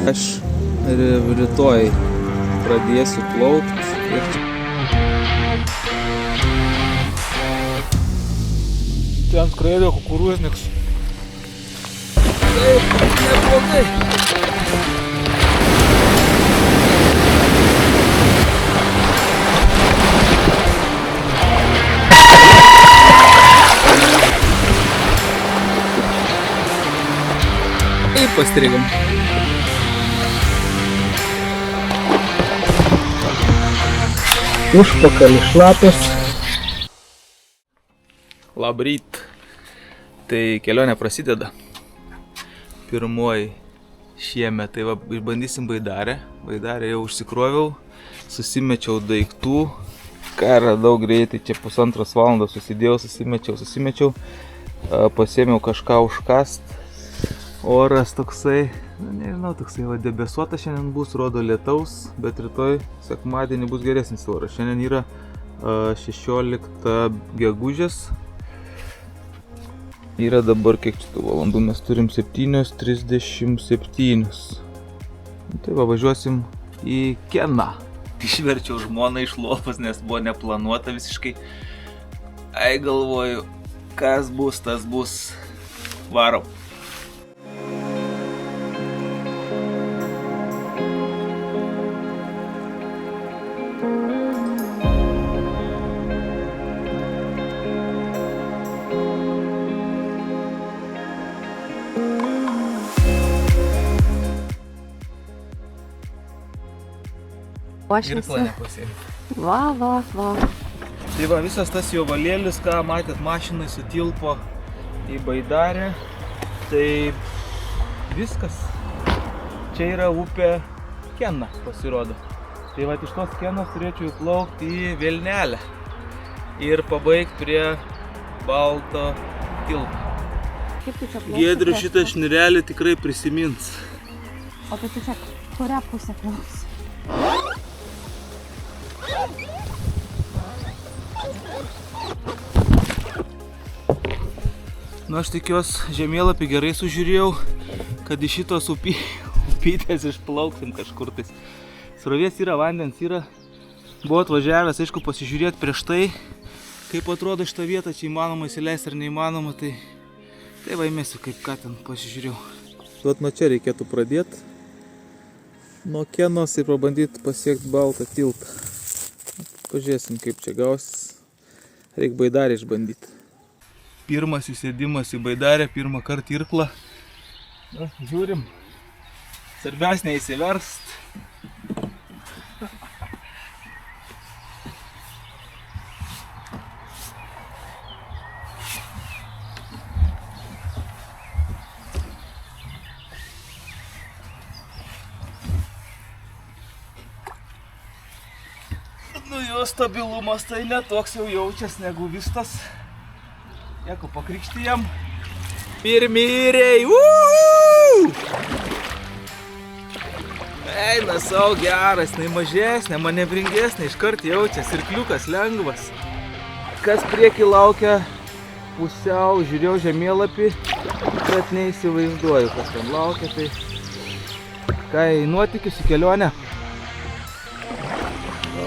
Aš rytoj pradėsiu plaukti ir ten skraido kukurūzniks. Taip, neblogai. Ir pastrigom. Užpakalis šlapias. Labryt. Tai kelionė prasideda. Pirmoji šiemet, tai va, išbandysim Baidarę. Baidarę jau užsikroviau, susimečiau daiktų. Ką radau greitai, čia 1,5 valandos susidėjau, susimečiau. Pasėmiau kažką užkast. Oras toksai, nežinau, toksai va, debesuotas šiandien bus, rodo lietaus, bet rytoj sekmadienį bus geresnis oras. Šiandien yra 16 gegužės. Yra dabar kiek čia tų valandų, mes turim 7:37. Tai va, važiuosim į Keną. Išverčiau žmoną iš lovos, nes buvo neplanuota visiškai. Ai, galvoju, kas bus, tas bus. Varom. Irklą nepasėmė. Va. Tai va, visas tas jo valėlis, ką matėt mašinai, sutilpo į Baidarę. Tai viskas. Čia yra upė Kena, pasirodo. Tai va, iš tos Kenos turėčiau įplaukti į Vilnelę ir pabaigti prie Balto tilto. Kaip tu čia plauksi? Giedrių šitą šnirelį tikrai prisimins. O tai tu čia kurią pusę plauksi? Nu, aš tikiuosi, žemėlapį gerai sužiūrėjau, kad iš šitos upytės išplauksim kažkur tais. Srovės yra, vandens yra. Buvau atvažiavęs, aišku, pasižiūrėti prieš tai, kaip atrodo šitą vietą, čia įmanoma įsileisti ar neįmanoma, tai va įmesiu, kaip ką ten pasižiūrėjau. Vat nuo čia reikėtų pradėti. Nuo Kenos ir pabandyti pasiekti Baltą tiltą. Pažiūrėsim, kaip čia gausis. Reikia Baidarę išbandyti. Pirmas įsėdimas į Baidarę, pirmą kartą irklą. Žiūrim. Svarbiausia neįsiverst. Nu jo stabilumas tai netoks jau jaučias negu vistas. Jeigu pakrikštijam. Pirmyriai. Eina savo geras, nei mažesnė, manevringesnė, iškart jaučias, irkliukas lengvas. Kas prieki laukia, pusiau žiūrėjau žemėlapį, bet neįsivaizduoju, kas ten laukia, tai ką į nuotykius, į kelionę.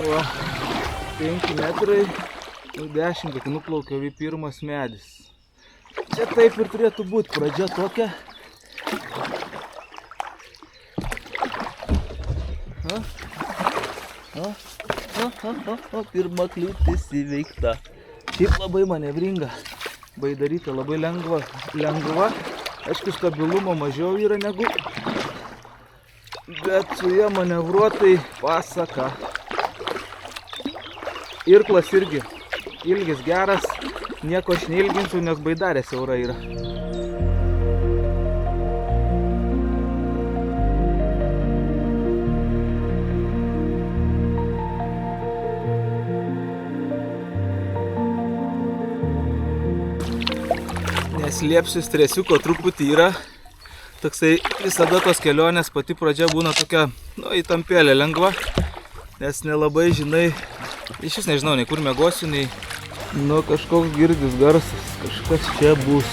Va, 5 metrai. 10, kai nuplaukiau į pirmas medis. Čia taip ir turėtų būti, pradžia tokia. Pirma kliūtis įveikta. Šiaip labai manevringa. Baidarytė labai lengva. Aišku, stabilumo mažiau yra negu. Bet su jie manevruotai pasaka. Irklas irgi. Ilgis geras, nieko aš neilginsiu, nes Baidarė siaura yra. Neslėpsiu, stresiuko truputį yra. Toksai visada tos kelionės pati pradžia būna tokia, įtampėlė lengva, nes nelabai žinai, iš vis nežinau, nei kur miegosiu, nei kažkoks girdis garsas, kažkas čia bus.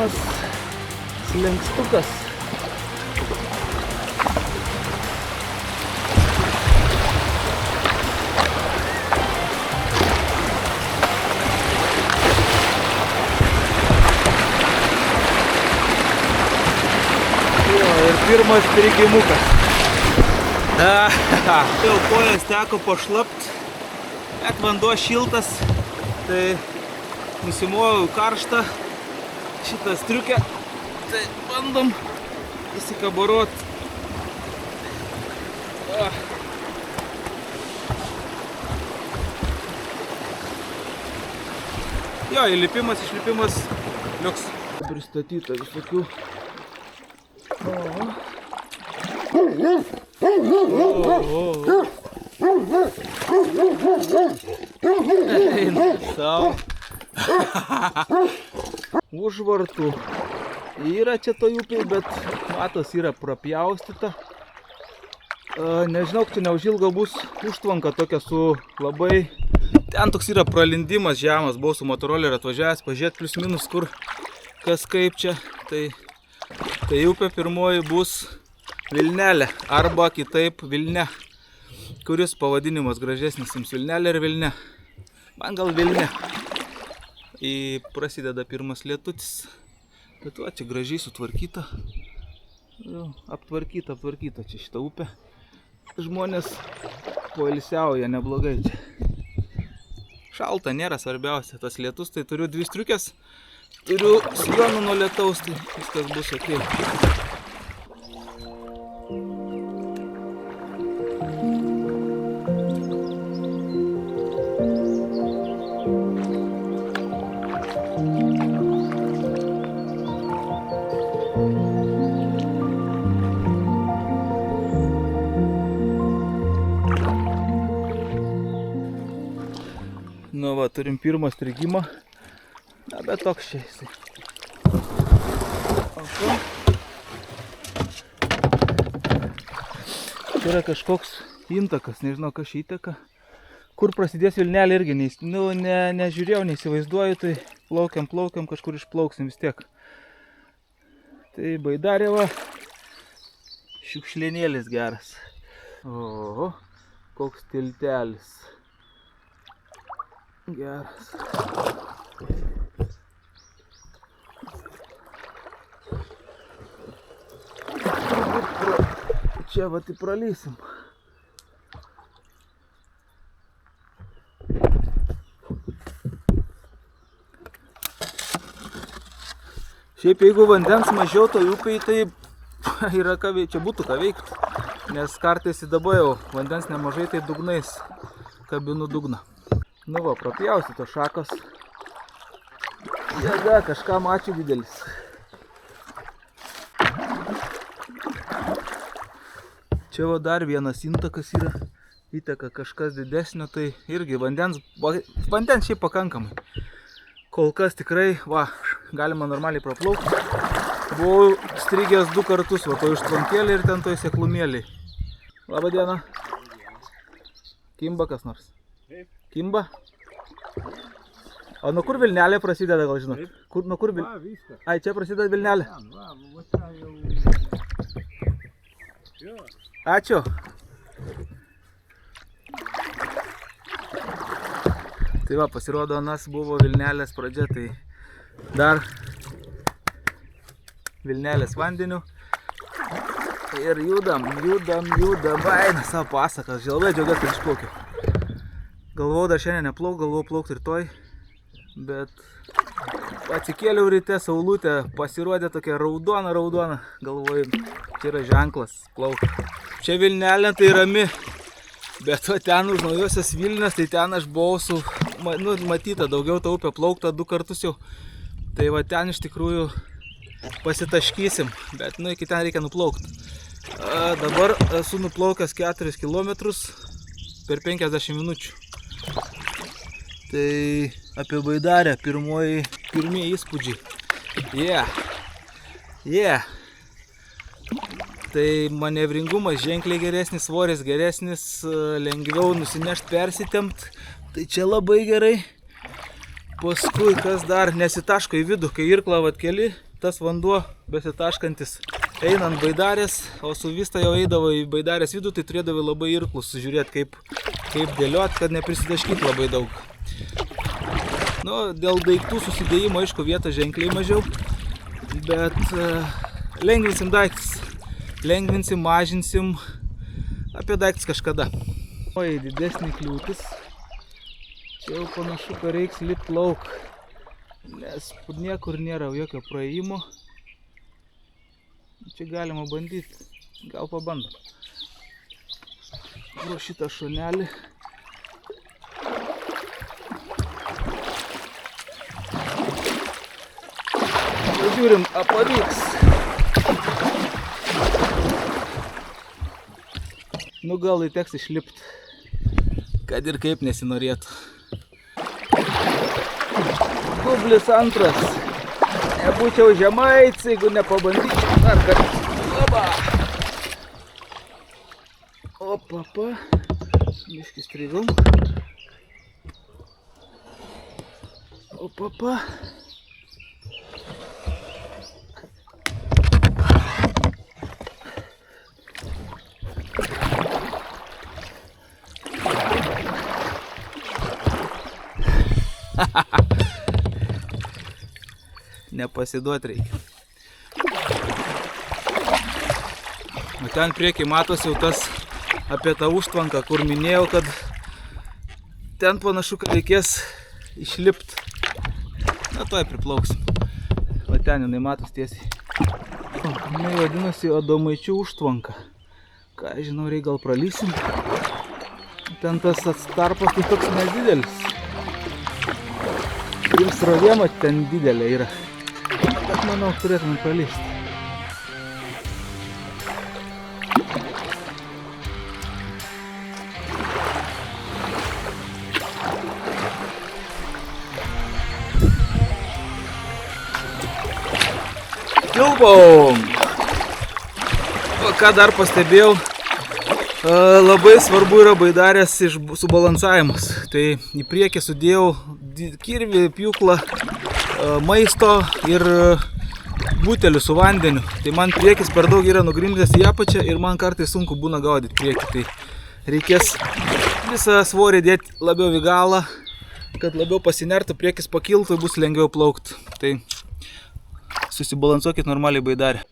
Vienas slenkstukas. Ir pirmas prigimukas. Jau kojas teko pašlapt, bet vanduo šiltas, tai nusimojau karštą šitą striukę, tai bandom įsikabarot. Jo, įlipimas, išlipimas liuks. Pristatyta visokių. Eina sau. Užvartų yra čia toj upėj, bet matos yra prapjaustyta. Nežinau, čia neužilgo bus užtvanka tokia su labai... Ten toks yra pralindimas žemas, buvau su motoroleriu atvažiavęs, pažiūrėt plius minus kur, kas kaip čia. Tai upė pirmoji bus Vilnelė arba kitaip Vilne. Kuris pavadinimas gražesnis jums, Vilnelė ir Vilne? Man gal Vilne. Prasideda pirmas lietutis. Bet va, čia gražiai sutvarkyta. Aptvarkyta čia šitą upę. Žmonės poilsiauja neblogai čia. Šalta nėra svarbiausia. Tas lietus, tai turiu 2 striukės. Turiu sijonų nuo lietaus, tai viskas bus ok. Nu va, turim pirmą strigimą. Na, bet toks čia jisai. Čia yra kažkoks intakas, nežinau, kas šį įteka. Kur prasidės Vilnelė irgi, nežiūrėjau, neįsivaizduoju, tai plaukiam, kažkur išplauksim vis tiek. Tai Baidarėva, šiukšlinėlis geras. Oho, koks tiltelis. Geras. Čia va tai pralysim. Šiaip jeigu vandens mažiau toj upėj, tai yra ką veikti, čia būtų ką veikti. Nes kartais į dabar jau vandens nemažai, tai dugnais kabinu dugną. Nu va, prapjausi tos šakos. Jėga, kažkam ačiū didelis. Čia va dar vienas intakas yra, įteka kažkas didesnio, tai irgi vandens šiaip pakankamai. Kol kas tikrai, va, galima normaliai praplaukti. Buvau strigęs 2 kartus, va, toj užtvankėlį ir ten toj seklumėlį. Labą dieną. Kimba kas nors? Kimba? O nuo kur Vilnelė prasideda, gal žinot? Nuo kur Vilnelė? Ai, čia prasideda Vilnelė. Ačiū. Tai va, pasirodo, anas buvo Vilnelės pradžia, tai dar Vilnelės vandeniu. Ir judam. Eina savo pasakas, labai džiaugiuosi, kad išplaukiau. Galvojau dar šiandien neplauk, galvojau plaukti rytoj, bet atsikėliau ryte, saulutė pasirodė tokia raudona. Galvoju, čia yra ženklas plaukti. Čia Vilnelė tai rami, bet ten už Naujosios Vilnios, tai ten aš buvau matyta daugiau tą upę plaukta 2 kartus jau. Tai va ten iš tikrųjų pasitaškysim, bet iki ten reikia nuplaukti. Dabar esu nuplaukęs 4 km per 50 minučių. Tai apie Baidarę pirmieji įspūdžiai. Yeah. Tai manevringumas ženkliai geresnis, svoris geresnis, lengviau nusinešti, persitempt. Tai čia labai gerai. Paskui kas dar nesitaško į vidų, kai irklą keli, tas vanduo besitaškantis eina ant baidarės, o su Vista jau eidavo į baidarės vidų, tai turėdavo labai irklus sužiūrėti, kaip dėliot, kad neprisideškyti labai daug. Nu, dėl daiktų susidėjimo, aišku, vieta ženkliai mažiau, bet lengvinsim daiktus. Lengvinsim, mažinsim, apie daiktus kažkada. Oi, didesnė kliūtis. Čia jau panašu, kad reiks lipt lauk, nes niekur nėra jokio praėjimo. Čia galima bandyti, gal pabandom. Pro šitą šonelį. Pažiūrim, pavyks. Nu gal teks išlipt, kad ir kaip nesinorėtų. Kublis antras. Nebūčiau žemaitis, jeigu nepabandyčiau dar kartą. Opa! Opa. Biškį strigau. Opa. Nepasiduot reikia. O ten priekį matosi jau tas apie tą užtvanką, kur minėjau, kad ten panašu, kad reikės išlipt. Na, toj priplauksim. O ten jinai matos tiesiai. Jinai vadinasi Adomaičių užtvanka. Ką žinau, reikia gal pralysim. Ten tas tarpas tai toks nedidelis. Ir srovėma ten didelė yra. Bet manau, turėtume pralysti. Tilpom! O ką dar pastebėjau, labai svarbu yra baidarės subalansavimas. Tai į priekį sudėjau kirvį, pjūklą, maisto ir butelį su vandeniu. Tai man priekis per daug yra nugrimzęs į apačią ir man kartais sunku būna gaudyti priekį. Tai reikės visą svorį dėti labiau į galą, kad labiau pasinertų, priekis pakiltų, bus lengviau plaukti. Tai susibalansuokit normaliai baidarę.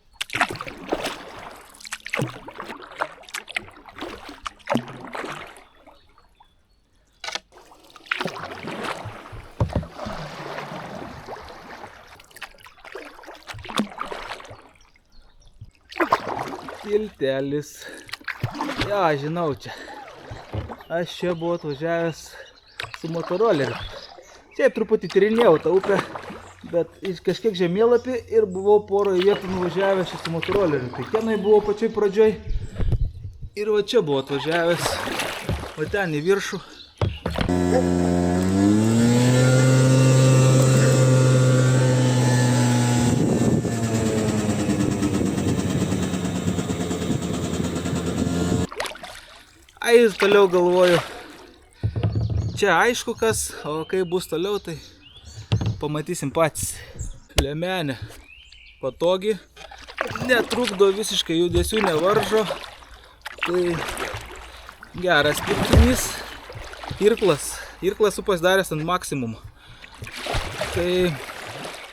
Tiltelis. Ja, žinau čia. Aš čia buvau atvažiavęs su motoroleriu. Čia truputį tyrinėjau tą upę, bet kažkiek žemėlapį ir buvau poroje vietų nuvažiavęs su motoroleriu. Tai tenai buvau pačioj pradžioj ir va čia buvau atvažiavęs, va ten į viršų. Ir toliau galvoju, čia aišku kas, o kai bus toliau, tai pamatysim patys. Liemenė patogi, netrukdo visiškai judesių, nevaržo. Tai geras pirkinys. Irklas pasidaręs ant maksimumo. Tai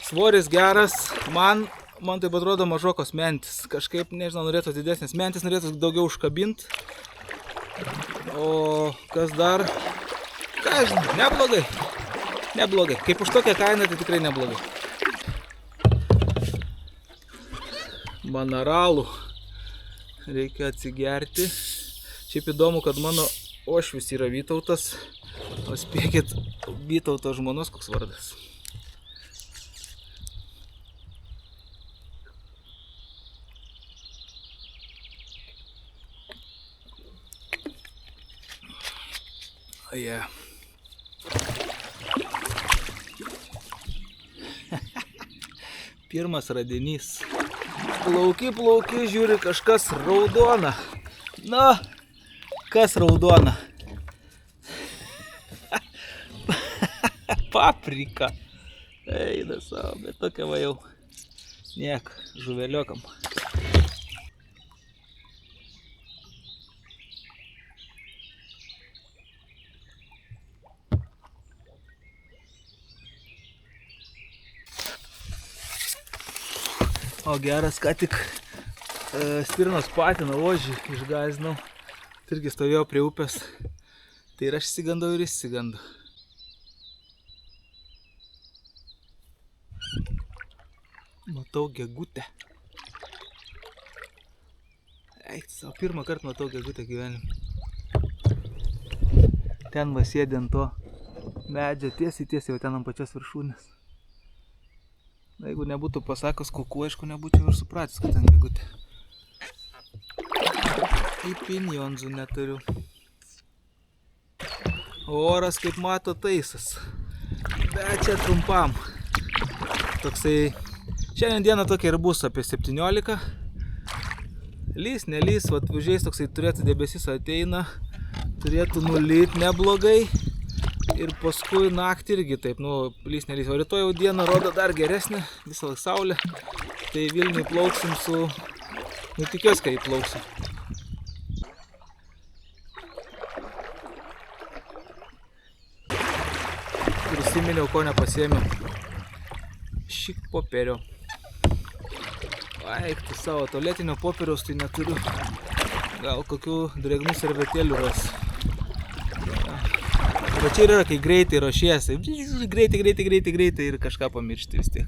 svoris geras, man taip atrodo mažokos mentis. Kažkaip, nežinau, norėtų didesnės mentis, norėtų daugiau užkabinti. O kas dar? Ką žinau, neblogai. Kaip už tokią kainą, tai tikrai neblogai. Manaralų reikia atsigerti. Šiaip įdomu, kad mano uošvis yra Vytautas. O spėkit, Vytauto žmonos koks vardas. Yeah. Pirmas radinys. Plauki, žiūri, kažkas raudona. Na, kas raudona? Paprika. Eina savo, bet tokia va jau Niek, žuveliokam. O geras, ką tik stirnos patiną ožį išgąsdinau. Tai irgi stovėjau prie upės. Tai ir aš išsigandau ir jis išsigando. Matau gegutę. Eik, savo pirmą kartą matau gegutę gyvenime. Ten va sėdi ant to medžio tiesiai jau ten ant pačios viršūnės. Na, jeigu nebūtų pasakos kuku, aišku, nebūčiau ir supratęs, kad ten gegutė. Į pinjonzų neturiu. Oras, kaip mato, taisas. Bet čia trumpam. Toksai, šiandien dieną tokia ir bus apie 17. Lys, nelys, vat užėjus toksai turėtų debesis ateina. Turėtų nulyt neblogai. Ir paskui naktį irgi taip, lys, nelys. O rytoj jau dieną rodo dar geresnė, visą saulę. Tai Vilniui plauksim su... tikiuosi, kai plauksim. Prisiminiau, ko nepasiėmiau. Šik popierio. Eik, tu savo tualetinio popieriaus tai neturiu. Gal kokių drėgnų servetėlių rasiu. Bet čia yra, kai greitai ruošiesi. Greitai ir kažką pamiršti vis tiek.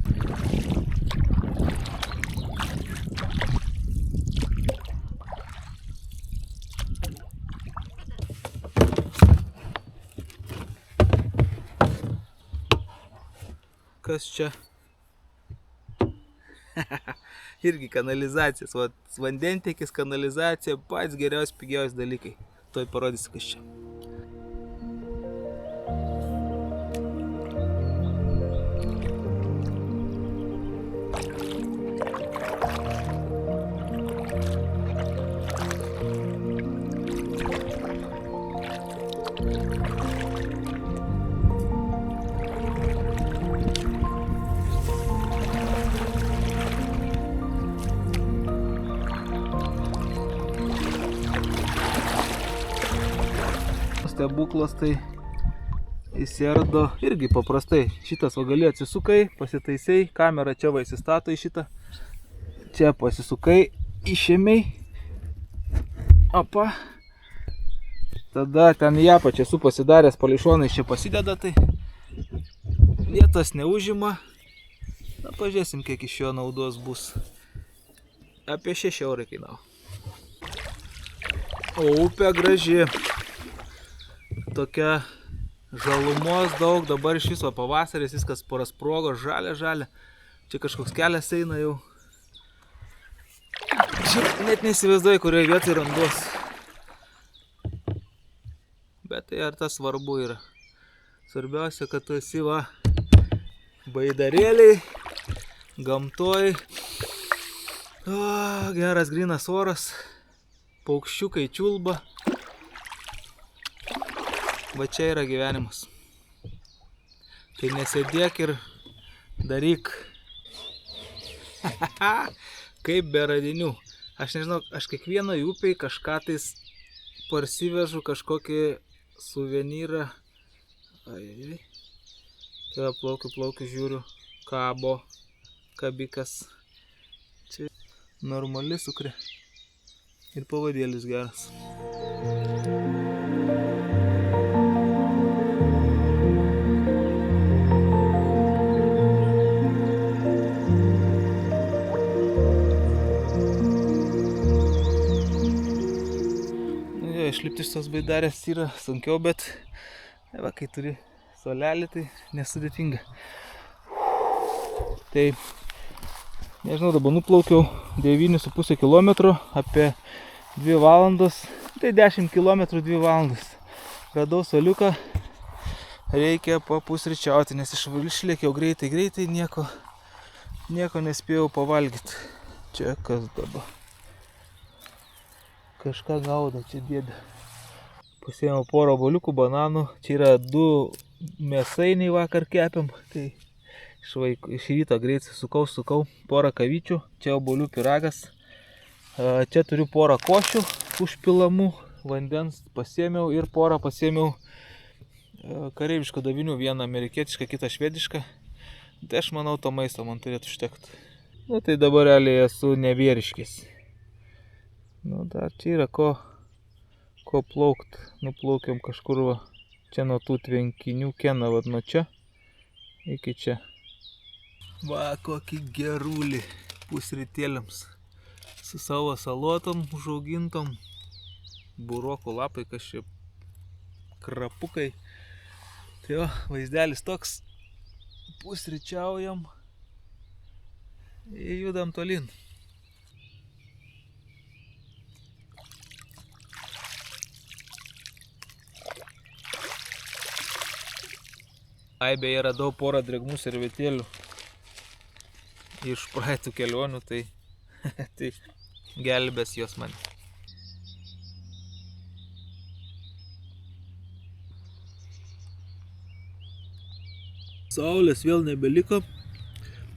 Kas čia? Irgi kanalizacijas. Vandentiekis, kanalizacija, pats geriausi, pigiausi dalykai. Tuoj parodysiu, kas čia. Stebuklas tai įsirdo irgi paprastai. Šitas va gali atsisukai, pasitaisai, kamera čia va įsistato į šitą. Čia pasisukai, išėmei. Opa. Tada ten į apačią esu pasidaręs, pališonais čia pasideda, tai vietos neužima. Na, pažiūrėsim, kiek iš jo naudos bus. Apie 6 eurai kainavo. O upė graži. Tokia žalumos daug, dabar iš viso pavasaris, viskas parasprogo, žalia. Čia kažkoks kelias eina jau. Čia net neįsivaizduoju, kurioje vietoje randuos. Bet tai ar tas svarbu yra. Svarbiausia, kad tu esi va baidarėliai, gamtoj. O, geras grynas oras, paukščiukai čiulba. Va čia yra gyvenimas. Tai nesėdėk ir daryk. Kaip be radinių. Aš nežinau, aš kiekvienoj upėj kažką tais parsivežu, kažkokį suvenyrą. Ai. Tai plaukiu, žiūriu. Kabo, kabikas. Čia normali sukrė. Ir pavadėlis geras. Išlipti iš tos baidarės yra sunkiau, bet va, kai turi suolelį, tai nesudėtinga. Tai, nežinau, dabar nuplaukiau 9,5 km, apie 2 valandos, tai 10 km 2 valandas. Radau suoliuką, reikia papusryčiauti, nes išlėkiau greitai, nieko nespėjau pavalgyti. Čia kas dabar? Kažką gaudo, čia dėdė. Pasiėmiau porą obuoliukų, bananų. Čia yra 2 mėsainiai vakar kepėm. Tai Iš ryto greit sukau porą kavyčių, čia obuolių pyragas. Čia turiu porą košių užpilamų, vandens pasiėmiau ir porą pasiėmiau kareiviškų davinių, vieną amerikietišką, kitą švedišką. Tai aš manau, to maisto man turėtų užtekti. Nu tai dabar realiai esu nevieriškis. Nu dar čia yra ko plaukt. Nuplaukiam kažkur va, čia nuo tų tvenkinių keną, va nuo čia iki čia. Va, kokį gerulį pusrytėliams. Su savo salotom užaugintom. Burokų lapai, kažkaip krapukai. Tai jo, vaizdelis toks. Pusryčiaujam. Ir judam tolyn. Beje, radau porą drėgnų servetėlių iš praeitų kelionių, tai gelbės jos man. Saulės vėl nebeliko,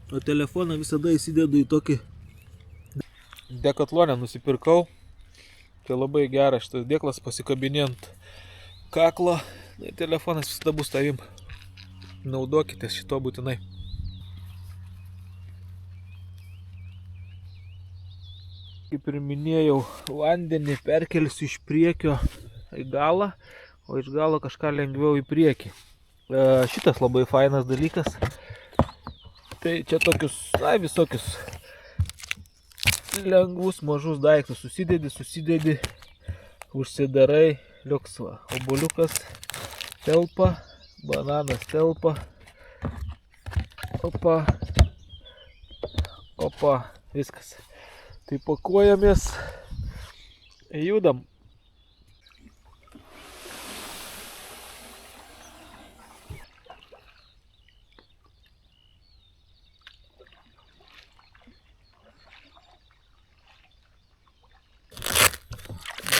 o telefoną visada įsidedu į tokį Decathlone nusipirkau. Tai labai geras šitas dėklas, pasikabinėjant kaklo, telefonas visada bus tavim. Naudokite šito būtinai. Kaip ir minėjau, vandenį perkelsiu iš priekio į galą, o iš galo kažką lengviau į priekį. Šitas labai fainas dalykas. Tai čia tokius, visokius lengvus mažus daiktus susidedi, užsidarai, liuks va, obuoliukas telpa, bananas telpa, opa, viskas. Tai pakuojamės, judam.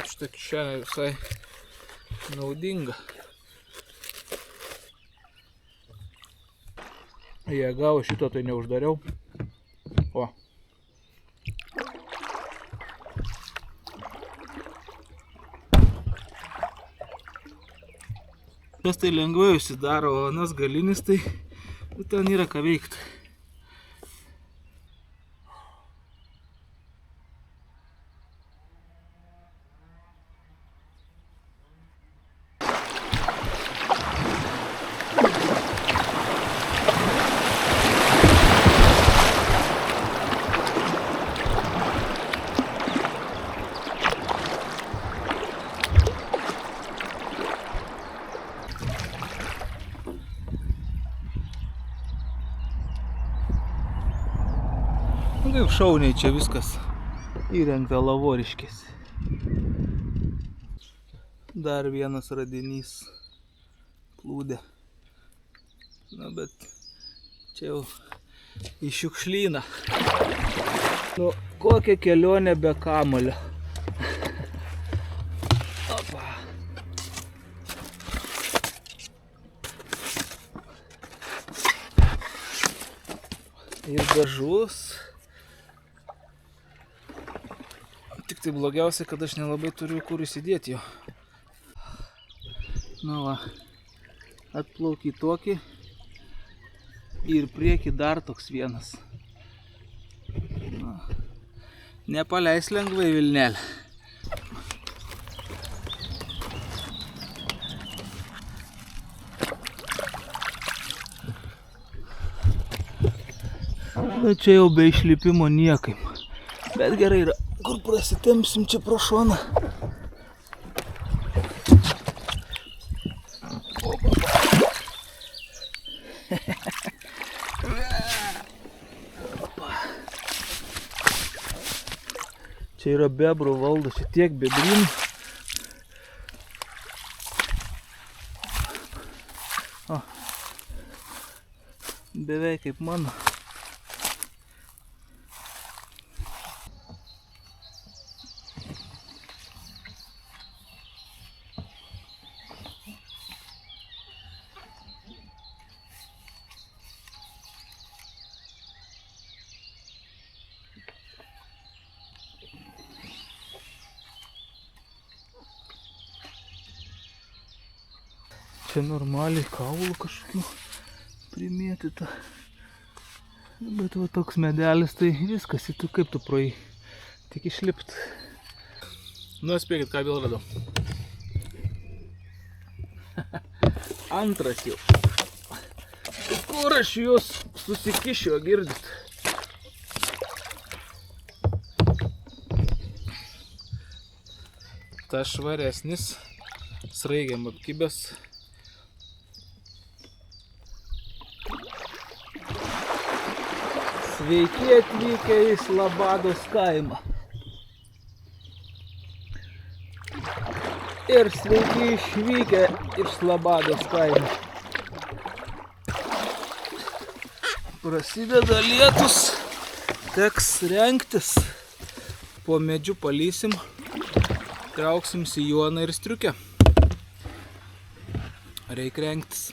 Šitą kišenę visai naudinga. Jei gavo šito, tai neuždariau. O. Tas tai lengvai užsidaro, o anas galinis tai ten yra ką veikti. Kaip šauniai čia viskas įrengta lavoriškės. Dar vienas radinys plūdė. Na, bet čia jau į šiukšlyną. Nu, kokia kelionė be kamuolio. Opa. Ir dažus. Tik tai blogiausia, kad aš nelabai turiu kur įsidėti jo. Na va, atplauk į tokį ir prieki dar toks vienas. Na, nepaleis lengvai vilnelę. Bet čia jau be išlipimo niekaip. Bet gerai yra. Kur prasitempsim čia pro šoną. Čia yra bebrų valda, čia tiek bebrynų. O, beveik kaip mano. čia normaliai kaulų kažkokių primėtyta. Bet va toks medelis, tai viskas, tu kaip tu pro jį tik išlipt. Nu, spėkit, ką vėl radau. Antras jau. Kur aš juos susikišiu, girdit? Ta švaresnis, sraigiam apkibęs. Sveiki atvykę į Slabados kaimą. Ir sveiki išvykę iš Slabados kaimo. Prasideda lietus, teks rengtis. Po medžiu palysim, trauksim sijoną ir striukę. Reik rengtis.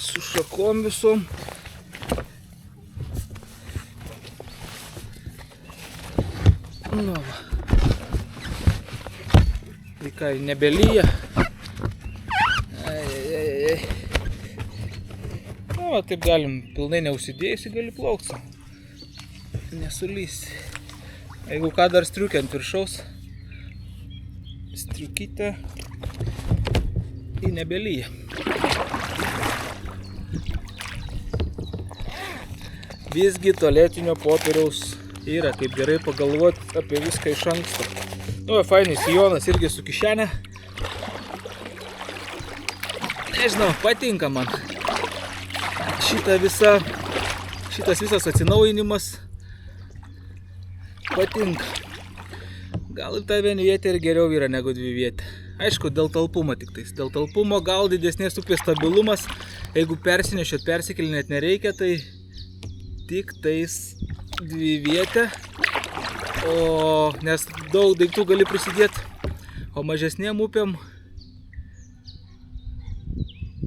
Su šakom visom. Nu va. Tai ką, nebelyja. Nu va, taip galim, pilnai neužsidėjusi gali plaukti. Nesulysi. Jeigu ką, dar striukę ant viršaus. Striukytę į nebelyją. Visgi tualetinio popieriaus yra, kaip gerai pagalvoti apie viską iš anksto. Nu, fainai, sijonas irgi su kišenė. Nežinau, patinka man. Šitas visas atsinaujinimas patinka. Gal ir ta vienvietė ir geriau yra negu dvivietė. Aišku, dėl talpumo tik tais. Dėl talpumo gal didesnės upės stabilumas. Jeigu persinešėt, persikėlinėt nereikia, tai tik tais dvivietę, nes daug daiktų gali prisidėti, o mažesnėm upėm,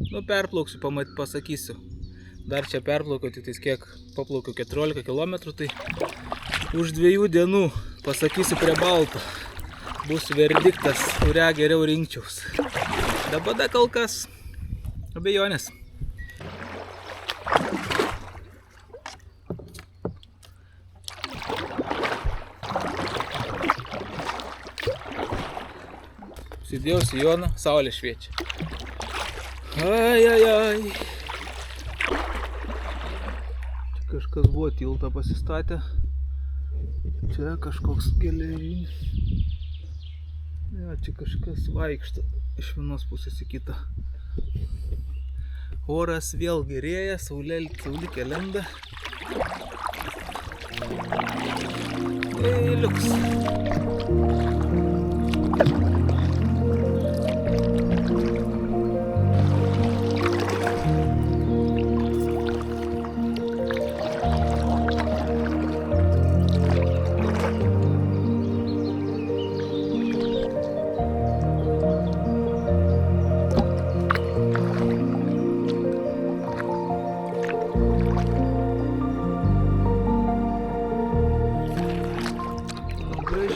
nu, perplauksiu, pasakysiu. Dar čia perplaukiau, tik tais kiek, paplaukiau 14 km, tai už 2 dienų, pasakysiu, prie Balto, bus verdiktas, kurią geriau rinkčiaus. Dabar kol kas abejonės. Įsidėjau sijoną, saulė šviečia. Ai. Čia kažkas buvo tiltą pasistatę. Čia kažkoks geležinis. Ja, čia kažkas vaikšto iš vienos pusės į kitą. Oras vėl gerėja, saulikė lenda. Tai liuks.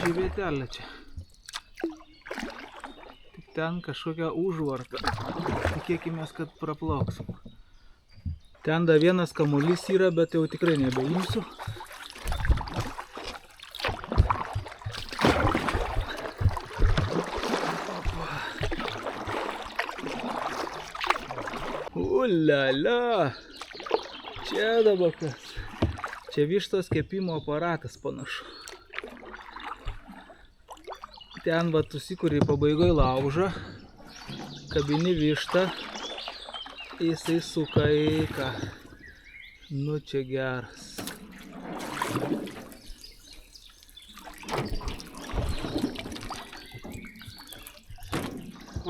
Vietelė čia. Tik ten kažkokia užvarta. Tikėkimės, kad praplauksim. Ten dar vienas kamuolys yra, bet jau tikrai nebeimsiu. Ulala! Čia dabar kas? Čia vištos kepimo aparatas panašu. Ten va susikuri pabaigoj laužą, kabini vištą, jisai suka į ką. Nu čia geras.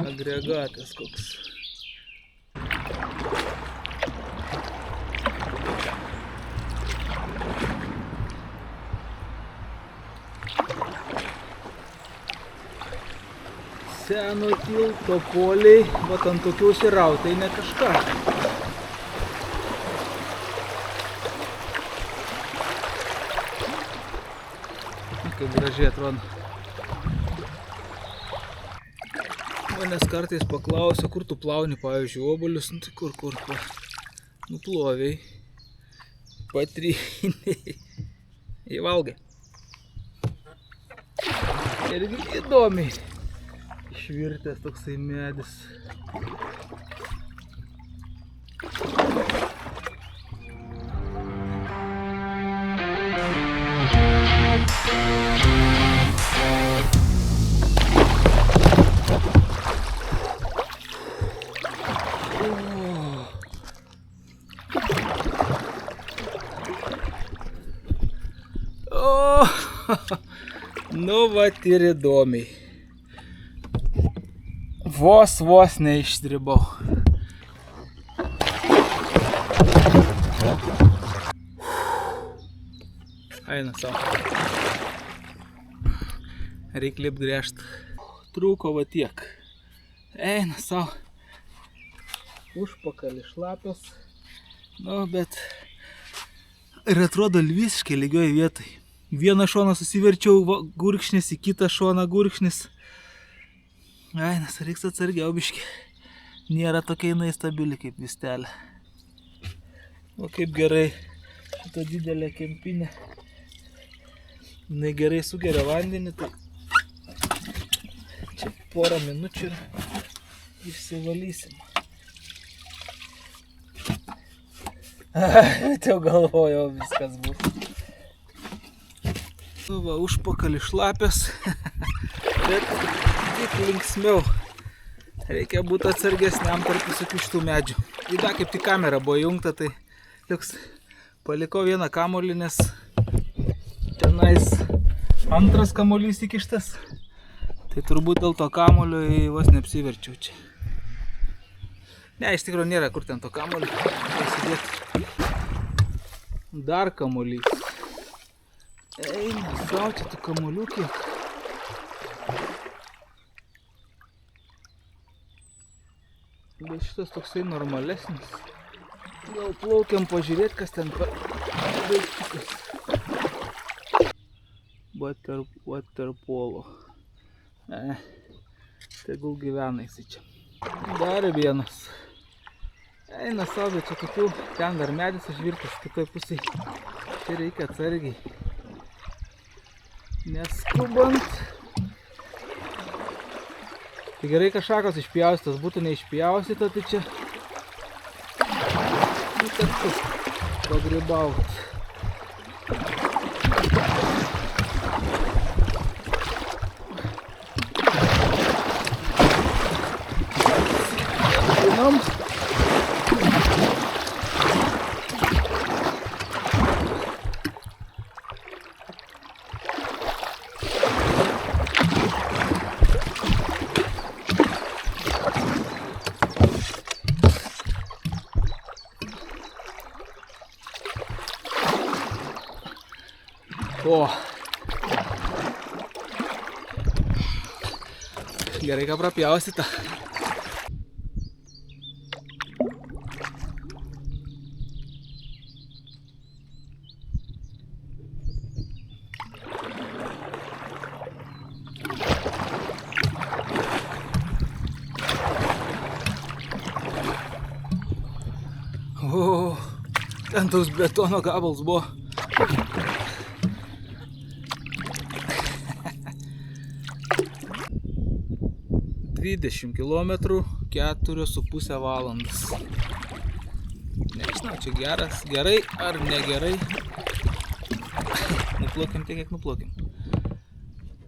Agregatas koks. Seno tilto poliai, vat ant tokių užsirautai ne kažką. Kaip gražiai atrodo. Manęs kartais paklausia, kur tu plauni, pavyzdžiui, obuolius, nu tai kur, nuploviai, patrynei, įvalgai. Irgi įdomiai išvirtęs toksai medis. Nu vat ir įdomiai. Vos neišdribau. Eina savo. Reik lipt gręžt. Trūko va tiek. Eina savo. Užpakalis šlapias. Nu, bet ir atrodo visiškai lygioj vietoj. Vieną šoną susiverčiau gurkšnis, į kitą šoną gurkšnis. Ainas, reiks atsargiau biškį. Nėra tokia jinai stabili kaip vistelė. O kaip gerai šitą didelę kempinę. Jinai gerai sugeria vandenį, tai čia porą minučių ir išsivalysim. Jau galvojau, viskas bus. Nu va, užpakalis šlapias, bet tik linksmiau. Reikia būti atsargesniam tarp visokių šitų medžių. Įda kaip tik kamera buvo įjungta, tai liuks palikau vieną kamuolį, nes tenais antras kamuolys įkištas. Tai turbūt dėl to kamuolio vos neapsiverčiau čia. Ne, iš tikrųjų nėra kur ten to kamuolio pasidėti. Dar kamuolys. Eina, savo čia tų kamuolių kiek. Bet šitas toksai normalesnis. Gal plaukiam pažiūrėti, kas ten per daiktukas. Waterpolo. Tegul gyvena jisai čia. Dar vienas. Eina savo, čia tokių, ten dar medis užvirtas kitoj pusėje. Čia reikia atsargiai. Neskubant. Tai gerai, kad šakos išpjaustytas, būtų neišpjaustyta, tai čia nutektus pagrybaut. Žinom. O, gerai, ką prapjaustyta. O, ten toks betono gabalas buvo. 20 km 4,5 valandas. Nežinau, čia gerai ar negerai. Nuplaukiam tiek, kiek nuplaukiam.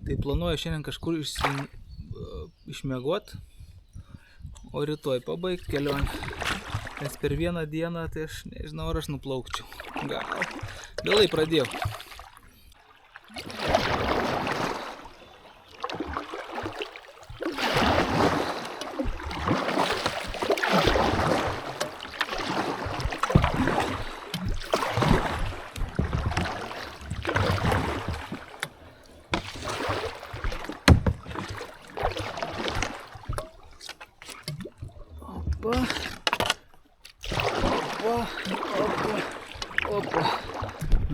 Tai planuoju šiandien kažkur išmiegot, o rytoj pabaigti kelionę. Nes per vieną dieną, tai aš nežinau, ar aš nuplaukčiau. Gal vėlai pradėjau.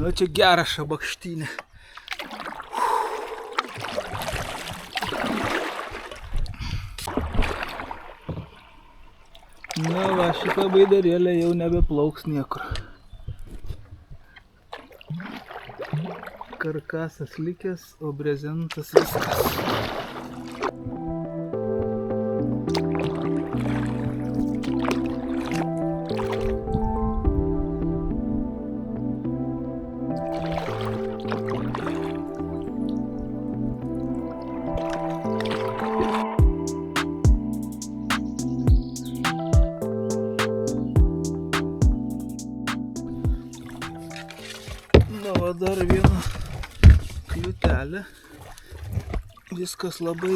Nu, čia gera šabakštynė. Na va, šitą baidarėlę jau nebeplauks niekur. Karkasas likęs, o brezentas viskas. Dar vieną kliūtelę. Viskas labai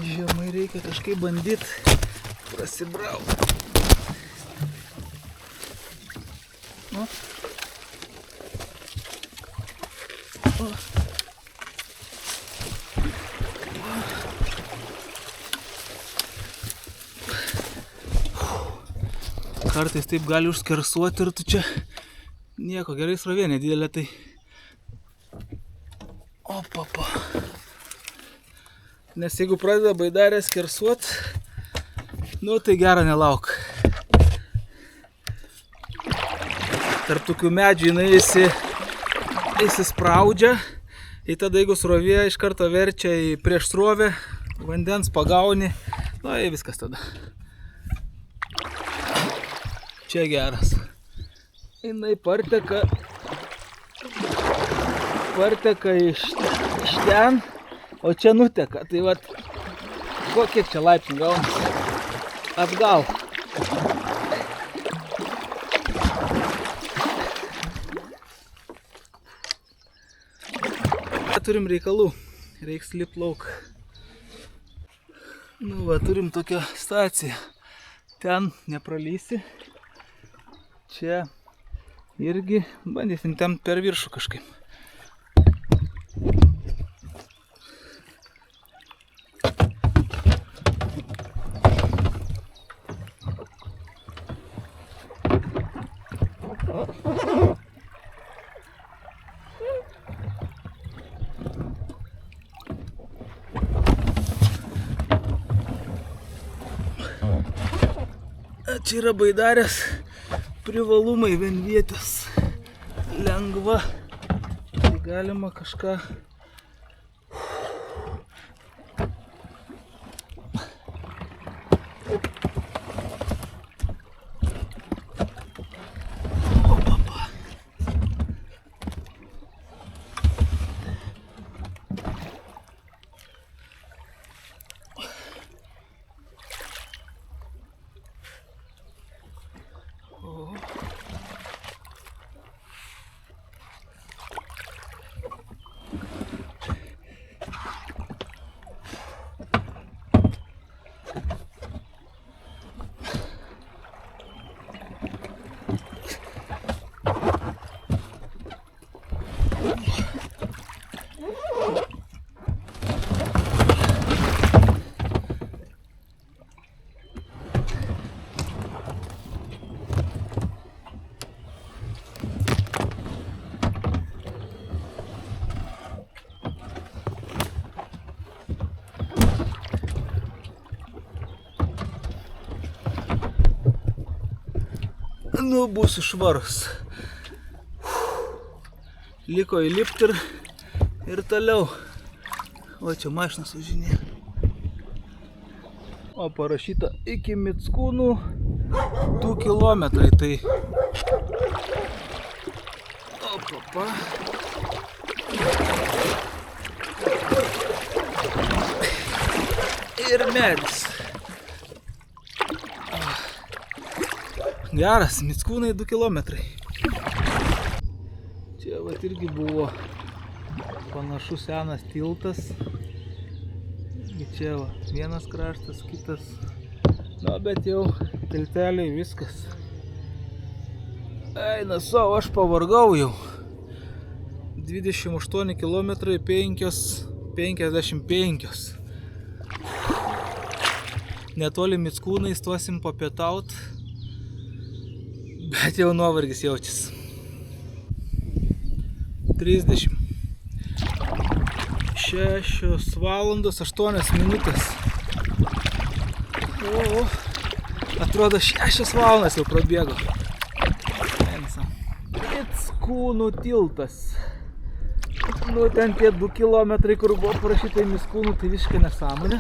žemai, reikia kažkaip bandyti prasibrauti. Nu. O. Kartais taip gali užskersuoti ir tu čia nieko, gerai srovė nedidelė, tai opapa. Nes jeigu pradeda baidarę skersuot, nu tai gera nelauk. Tarp tokių medžių jinai įsispraudžia, ir tada jeigu srovė iš karto verčia į prieš srovę, vandens pagauni, nu ir viskas tada. Čia geras. Jinai parteka iš ten, o čia nuteka. Tai vat, kiek čia laipsnių gaunasi? Atgal. Turim reikalų, reiks lipt lauk. Nu va, turim tokią staciją. Ten nepralysi. Čia irgi bandysim ten per viršų kažkaip. Čia yra baidarės privalumai vienvietės. Lengva. Tai galima kažką. Nu, būsiu švarus. Liko įlipti ir toliau. O čia mašinas važinėja. O parašyta iki Mickūnų 2 kilometrai. Tai... Opapa. Ir medis. Geras, Mickūnai 2 kilometrai. Čia vat irgi buvo panašus senas tiltas. Čia va, vienas kraštas, kitas. Na, bet jau tilteliai viskas. Eina savo, aš pavargau jau. 28 kilometrai, 55. Netoli Mickūnai stosim papietaut. Bet jau nuovargis jaučiasi. 30. 6 valandos 8 minutės. O, atrodo 6 valandas jau prabėgo. Mickūnų tiltas. Nu, ten tie 2 kilometrai, kur buvo parašyta į Mickūnų, tai visiškai nesąmonė.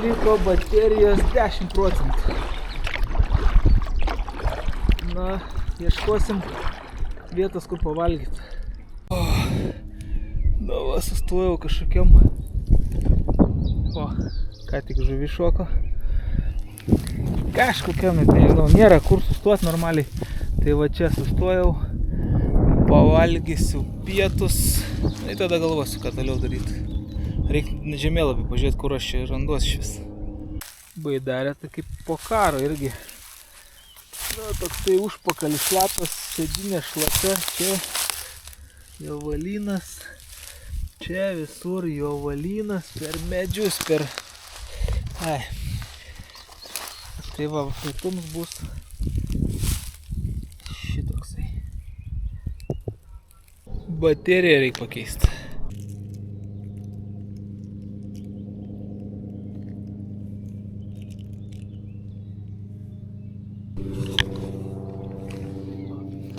Liko baterijos 10%. Na, ieškosim vietos, kur pavalgyti. Na, va, sustojau kažkokiam. O, ką tik žuvi šoko. Kažkokiam, nežinau, nėra kur sustoti normaliai. Tai va čia sustojau, pavalgysiu pietus. Tai tada galvosiu, ką toliau daryti. Reikia žemėlapį pažiūrėti, kur aš čia randuos šis. Baidarė, tai kaip po karo irgi. Na, toks tai užpakalis šlapas, sėdinė šlapia, čia jovalynas. Čia visur jovalynas, per medžius, per... Ai. Tai va, pietums bus šitoksai. Bateriją reikia pakeisti.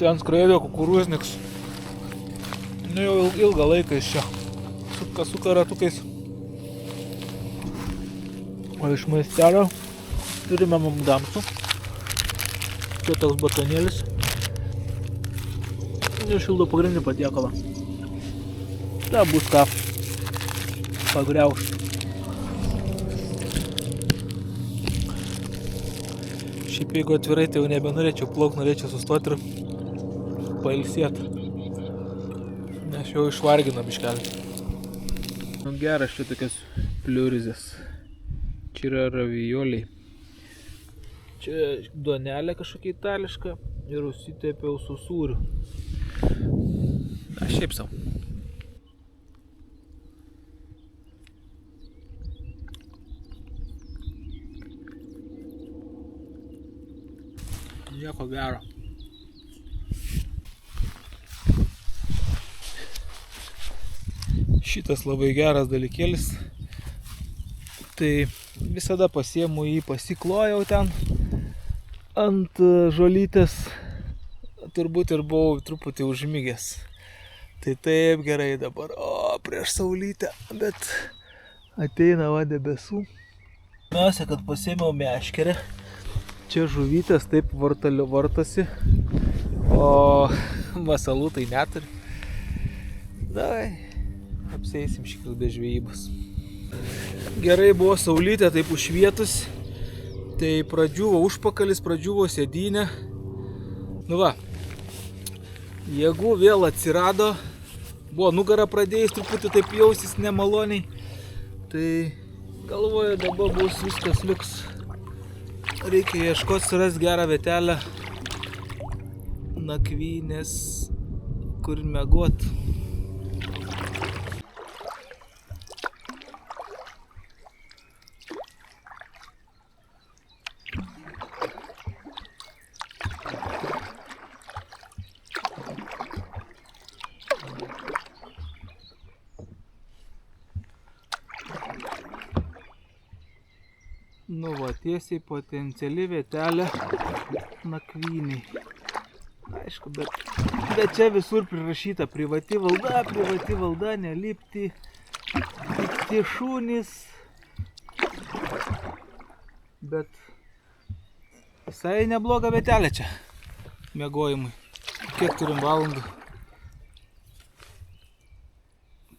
Ten skraidė kukurūzniks. Nu jau ilgą laiką iš čia. Suka ratukais. O iš maistelio turime mamdamsų. Čia toks batonėlis. Ir šildo pagrindinį patiekalą. Ta bus ką pagriaušti. Šiaip jeigu atvirai, tai jau nebenorėčiau plaukt, norėčiau sustoti ir pailsėti. Nes jau išvargino biškelį. Nu, geras čia tokias pliurizės. Čia yra ravijoliai. Čia duonelė kažkokia itališka ir užsitepiau su sūriu. Na, šiaip sau. Nieko gero. Šitas labai geras dalykėlis. Tai visada pasiemu jį, pasiklojau ten ant žolytės. Turbūt ir buvau truputį užmigęs. Tai taip gerai dabar. O, prieš saulytę. Bet ateina va debesų. Pirmiausia, kad pasiėmiau meškerę. Čia žuvytės taip vartosi. O masalų tai neturi. Davai. Apseisim šį be žvejybos. Gerai buvo saulytė, taip užšvietus. Tai pradžiuvo užpakalis, pradžiuvo sėdynė. Nu va, jėgų vėl atsirado. Buvo nugara pradėjus truputį taip jausis nemaloniai. Tai galvoju, dabar bus viskas liuks. Reikia ieškoti, surast gerą vietelę. Nakvynės, kur miegot. Nu va, tiesiai potenciali vietelė nakvyniai. Aišku, bet čia visur prirašyta privati valda, nelipti, tikti šunys. Bet visai nebloga vietelė čia miegojimui. Kiek turim valandų?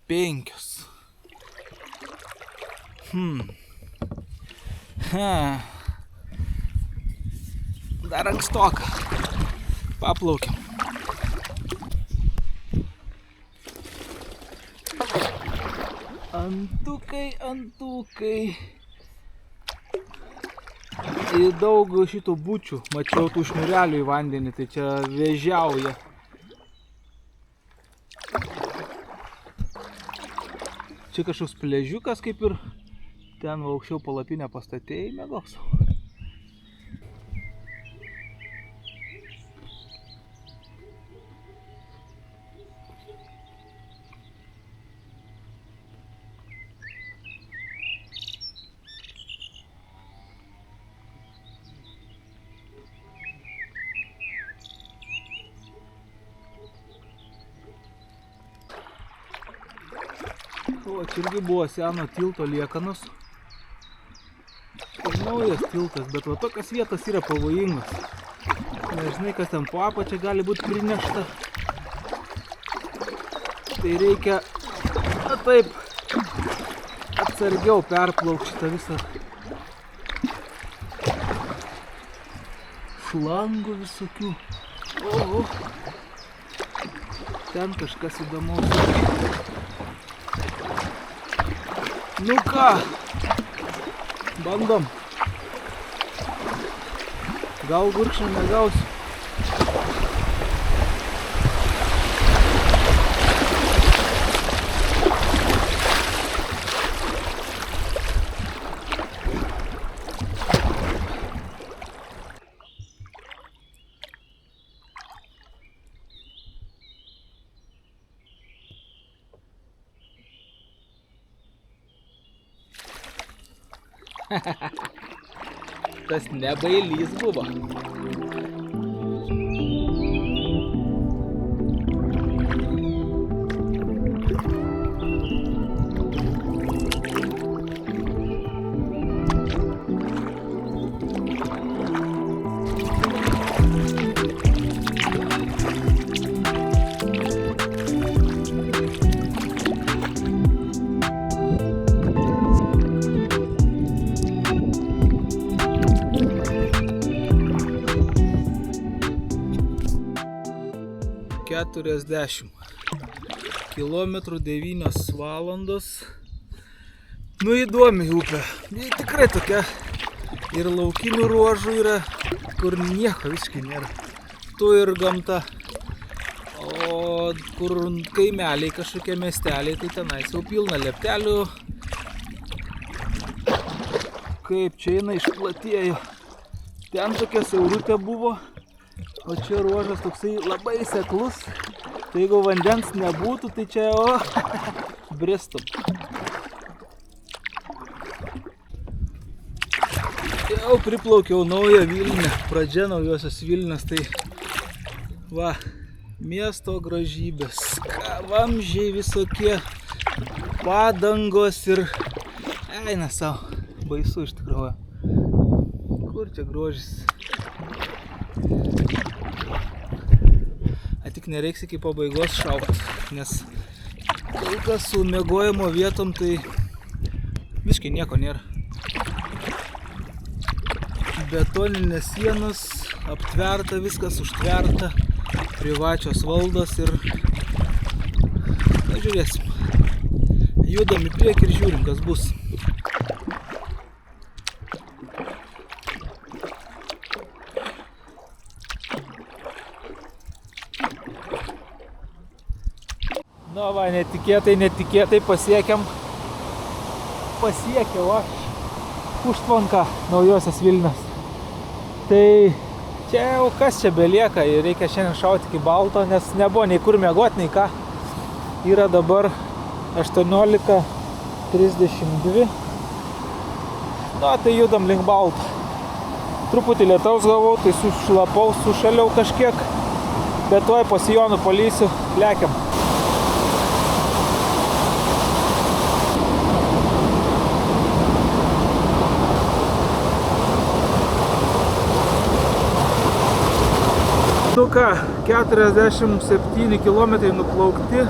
5. Dar ankstoka. Paplaukiam. Antukai. Į daug šito bučių. Mačiau tų šniurelių į vandenį, tai čia vėžiauja. Čia kažkoks pležiukas kaip ir ten aukščiau palapinę pastatėjai, mėgok savo. O, čia irgi buvo seno tilto liekanos. Ir naujas tiltas, bet va tokios vietos yra pavojingos. Nežinai, kas ten po apačia gali būti prinešta. Tai reikia taip atsargiau perplaukti šitą visą šlangų visokių. O, ten kažkas įdomaus. Nu ką, bandom. Gal gurkšnio negausiu. Tas nebailys buvo. Kilometrų 9 valandos. Nu įdomi upė. Tikrai tokia. Ir laukinių ruožų yra, kur nieko visiškai nėra. Tu ir gamta. O kur kaimeliai, kažkokie miesteliai, tai tenais jau pilna lieptelių. Kaip čia jinai išplatėjo. Ten tokia siaurutė buvo. O čia ruožas toksai labai seklus. Tai jeigu vandens nebūtų, tai čia bristum. Jau priplaukiau naują Vilnią. Pradžia naujosios Vilnios. Tai va, miesto grožybės. Vamzdžiai visokie. Padangos ir... Eina savo. Baisu iš tikrųjų. Kur čia grožis? Tik nereiks iki pabaigos šaukti, nes kol kas su miegojimo vietom tai visiškai nieko nėra. Betoninės sienos, aptverta, viskas užtverta, privačios valdos ir žiūrėsim. Judam į priekį ir žiūrim, kas bus. Nu va, netikėtai pasiekiau aš užtvanką naujosios Vilnios. Tai čia jau kas čia belieka ir reikia šiandien šauti iki balto, nes nebuvo nei kur miegoti, nei ką. Yra dabar 18:32. Na, tai judam link balto. Truputį lietaus gavau, tai sušlapau, sušaliau kažkiek, bet tuoj po sijonų palysiu, lekiam. Nu ką, 47 km nuplaukti,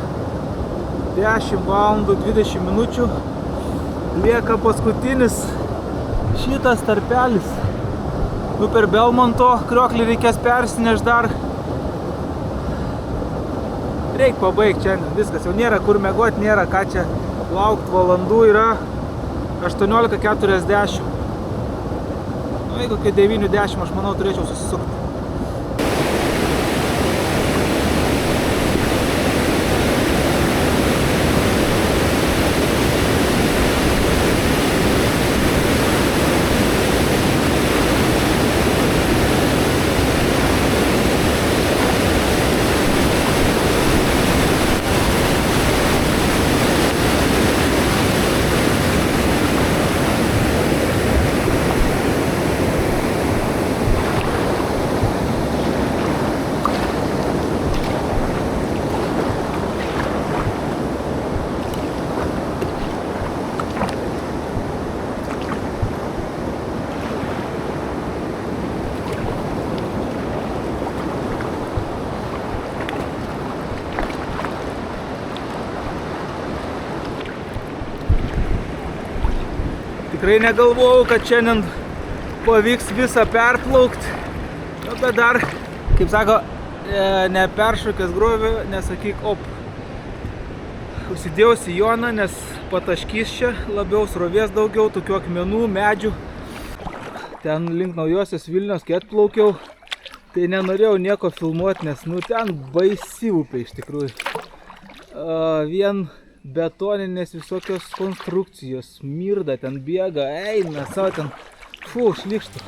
10 valandų 20 minučių, lieka paskutinis šitas tarpelis. Nu per Belmonto krioklį reikės persinešti dar. Reik pabaigti šiandien, viskas, jau nėra kur miegoti, nėra ką čia laukti, valandų yra 18:40. Nu jeigu kokie 9:10 aš manau turėčiau susisukti. Tikrai negalvojau, kad šiandien pavyks visą perplaukti. Nu, bet dar, kaip sako, neperšokęs griovį, nesakyk op. Užsidėjau sijoną, nes pataškys čia labiau, srovės daugiau, tokių akmenų, medžių. Ten link Naujosios Vilnios, kai atplaukiau, tai nenorėjau nieko filmuoti, nes nu ten baisi upė iš tikrųjų. Vien betoninės visokios konstrukcijos, mirda, ten bėga, eina, savo ten, šlykštų.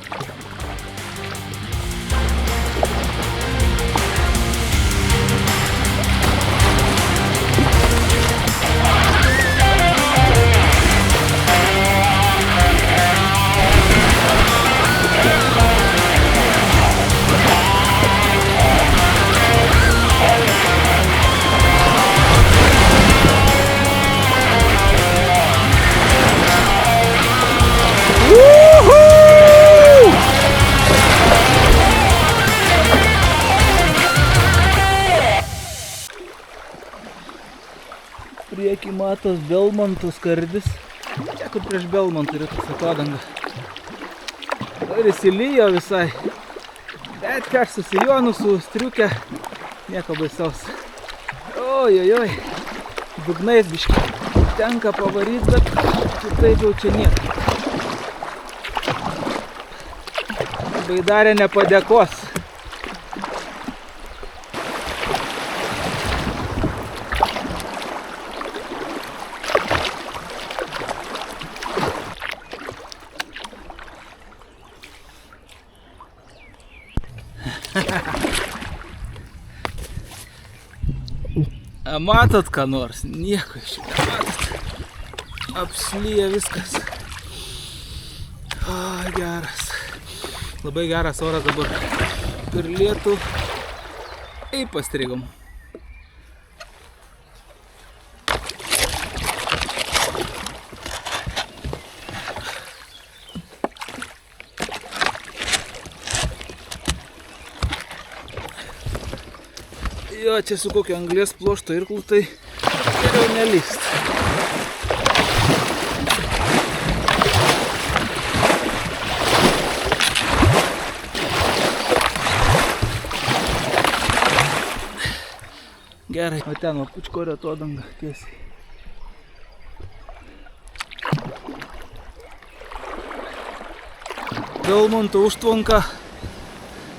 Priekį matos Belmonto skardis. Čia kur prieš Belmontą yra toks atodanga. Ir įsilijo visai. Bet ką aš su sijonu, su striuke, nieko baisaus. Ojojoj, dugnais biškį tenka pavaryti, bet kitaip jau čia nieko. Baidarė nepadėkos. Matot ką nors? Nieko iš čia nematot. Apslyja viskas. Geras. Labai geras oras dabar. Per lietų. Pastrigom. Jo, čia su kokio anglies pluošto irklu, tai geriau nelyst. Gerai, o ten va Pučkorio atodanga tiesiai. Belmonto užtvanka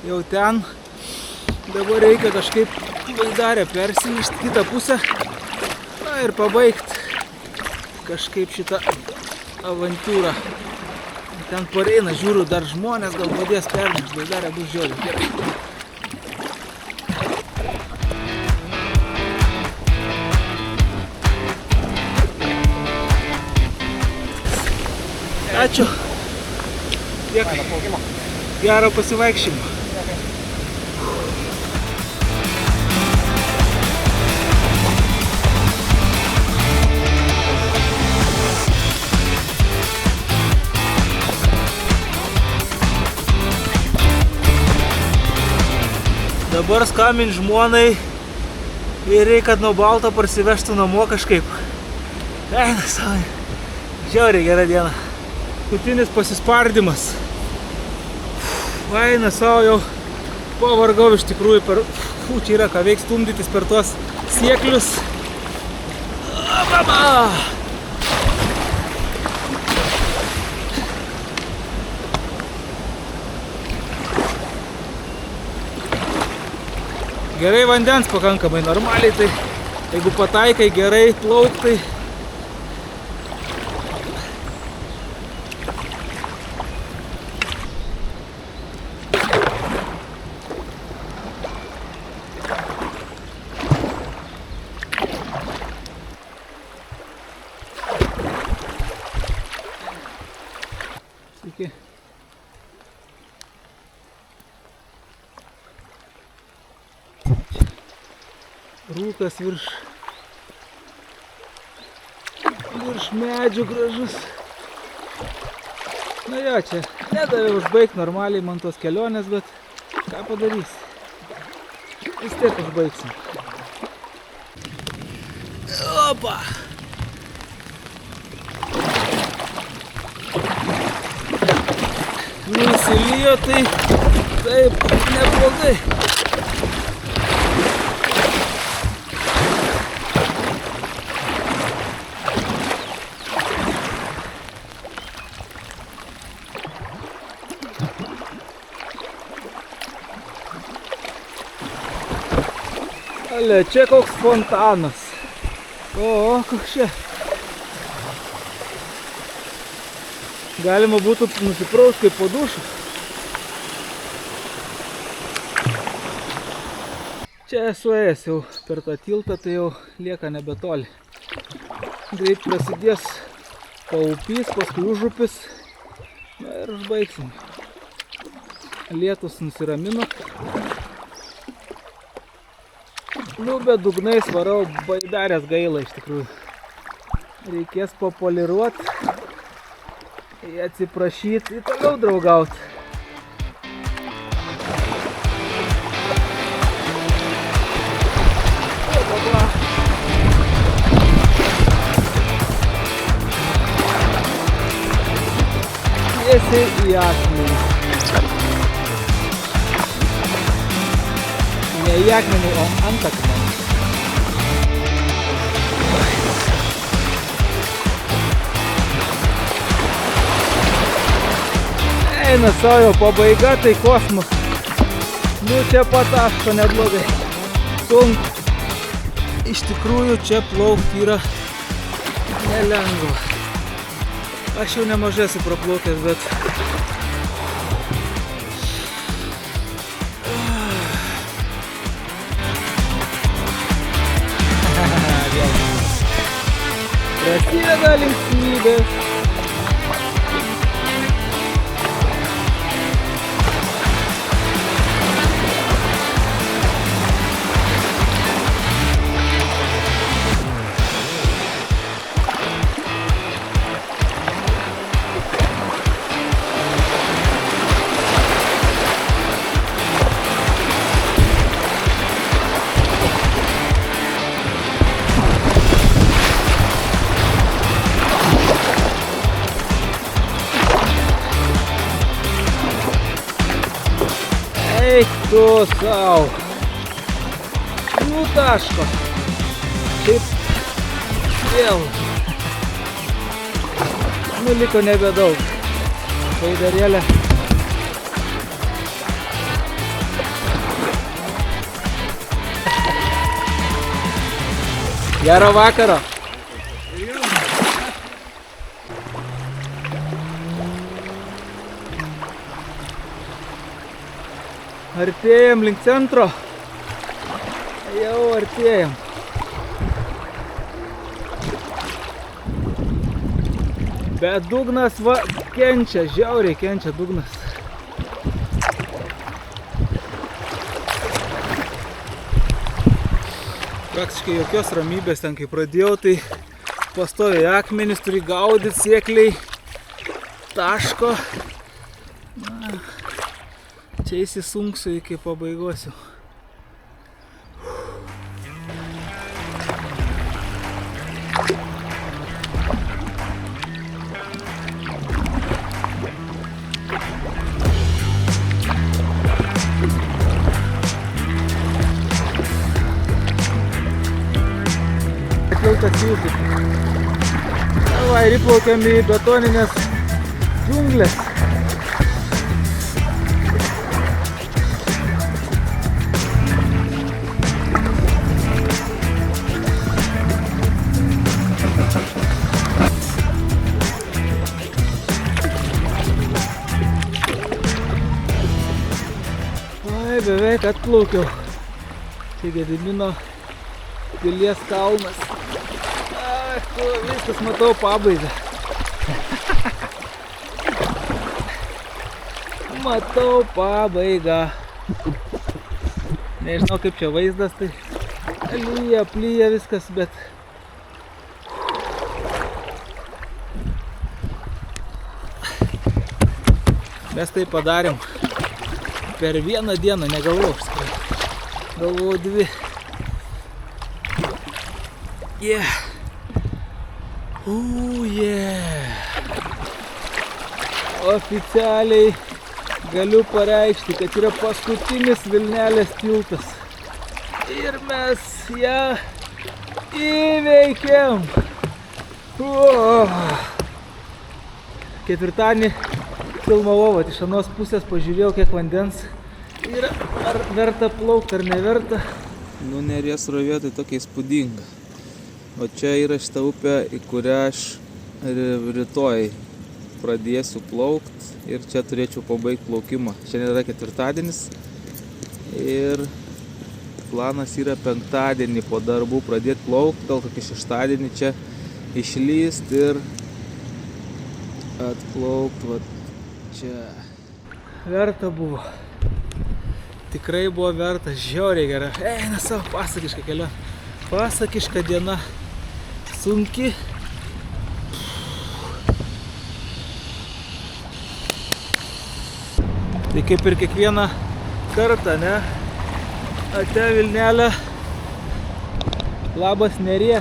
jau ten. Dabar reikia kažkaip baidarę persinešti kitą pusę. Na ir pabaigti kažkaip šitą avantūrą. Ten pareina, žiūriu, dar žmonės gal padės pernešti, baidarė bus žiauriai gerai. Ačiū. Dėkui. Gero pasivaikščiojimo. Dabar skambint žmonai ir reikia, kad nuo Balto parsivežtų namo kažkaip. Eina savai. Žiauriai gera diena. Paskutinis pasispardymas. Eina savo, jau pavargau iš tikrųjų. Čia yra ką veiks stumdytis per tuos sieklius. Gerai vandens pakankamai normaliai, tai jeigu pataikai gerai plauk, tai sveiki. Rūkas virš medžių gražus. Na jo, čia nedavė užbaigti normaliai man tos kelionės, bet ką padarysi? Vis tiek užbaigsim. Opa! Įsilijo, tai taip neblogai. Ale, čia koks fontanas. O, koks čia. Galima būtų nusipraust kaip po dušu. Čia esu ėjęs jau per tą tiltą, tai jau lieka nebetoli. Greit prasidės paupys, paskui užupis. Na ir užbaigsim. Lietus nusiramino. Nu, bet dugnais varau, baidarės gaila iš tikrųjų. Reikės papoliruot, atsiprašyti, toliau draugaut. Tiesiai į akmenį. Ne į akmenį, o ant akmenį. Eina savo pabaiga, tai kosmos. Nu, čia pataško neblogai. Sunku. Iš tikrųjų, čia plaukti yra nelengva. Aš jau nemažai esu praplaukęs, bet prasideda linksmybės. Eik tu sau. Nu taško. Šiaip vėl. Nu liko nebedaug. Baidarėlė. Gero vakaro. Artėjam link centro. Jau artėjam. Bet dugnas va kenčia, žiauriai kenčia dugnas. Praktiškai jokios ramybės ten, kai pradėjau, tai pastoviai akmenys, turi gaudyti siekliai, taško. Na, čia įsisunksiu iki pabaigos jau. Tiltas jūsų. Va, ir įplaukiam į betoninės džiunglės. Ai, beveik atplaukiau. Čia Gedimino pilies kalnas. Viskas matau pabaigą. Matau pabaigą. Nežinau kaip čia vaizdas, tai lyja viskas, bet mes tai padarėm per vieną dieną, negalvojau, galvojau 2. Yeah. Yeah. Oficialiai galiu pareikšti, kad yra paskutinis Vilnelės tiltas. Ir mes ją įveikėm. Ketvirtadienį filmavau, vat iš anos pusės pažiūrėjau, kiek vandens yra, ar verta plaukti, ar neverta. Nu, Neries srovė tai tokia įspūdinga. O čia yra šita upė, į kurią aš rytoj pradėsiu plaukti ir čia turėčiau pabaigti plaukimą. Šiandien yra ketvirtadienis ir planas yra penktadienį po darbų pradėti plaukti, gal kokį šeštadienį čia išlyst ir atplaukti va čia. Verta buvo. Tikrai buvo verta, žiauriai gera. Eina savo pasakišką kelionę. Pasakiška diena. Sunki. Tai kaip ir kiekvieną kartą, ne? Ate Vilnelė. Labas Nerie.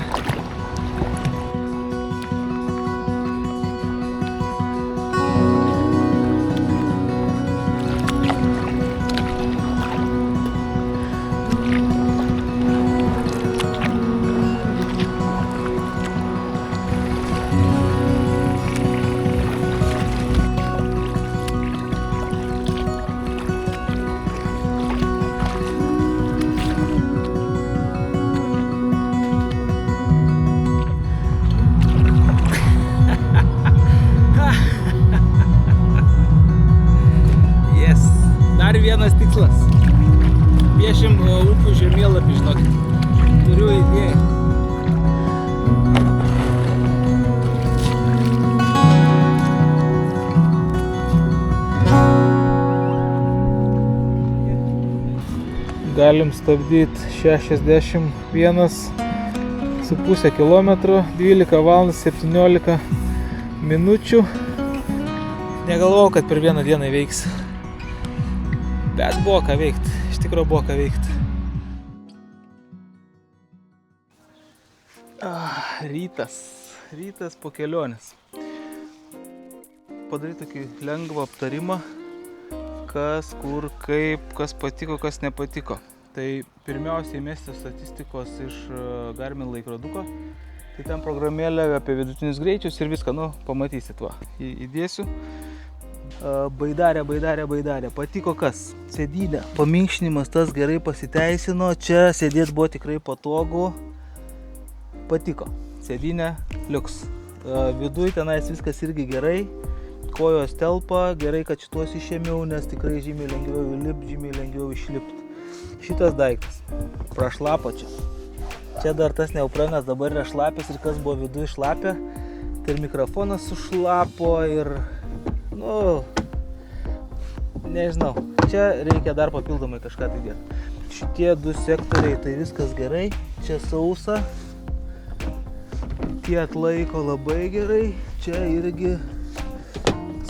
Vienas tikslas. Piešim upių žemėlapį, žinokit. Turiu idėją. Galim stabdyti 61,5 km, 12 val. 17 minučių. Negalvojau, kad per vieną dieną veiks. Bet buvo ką veikti, iš tikrųjų buvo ką veikti. Rytas po kelionės. Padaryti tokį lengvą aptarimą, kas, kur, kaip, kas patiko, kas nepatiko. Tai pirmiausiai įmesti statistikos iš Garmin laikroduko. Tai ten programėlė apie vidutinius greičius ir viską, nu, pamatysit va. Įdėsiu. Baidarė. Patiko kas? Sėdynė. Paminkštinimas tas gerai pasiteisino. Čia sėdėti buvo tikrai patogu. Patiko. Sėdynė liuks. Viduj tenais viskas irgi gerai. Kojos telpa. Gerai, kad šitos išėmiau, nes tikrai žymiai lengviau įlipti, žymiai lengviau išlipti. Šitas daiktas. Prašlapo čia. Čia dar tas neaupranas, dabar yra šlapės ir kas buvo viduj šlapė. Tai ir mikrofonas sušlapo ir... Nu, nežinau, čia reikia dar papildomai kažką tai dėti. Šitie du sektoriai, tai viskas gerai, čia sausa, tie atlaiko labai gerai, čia irgi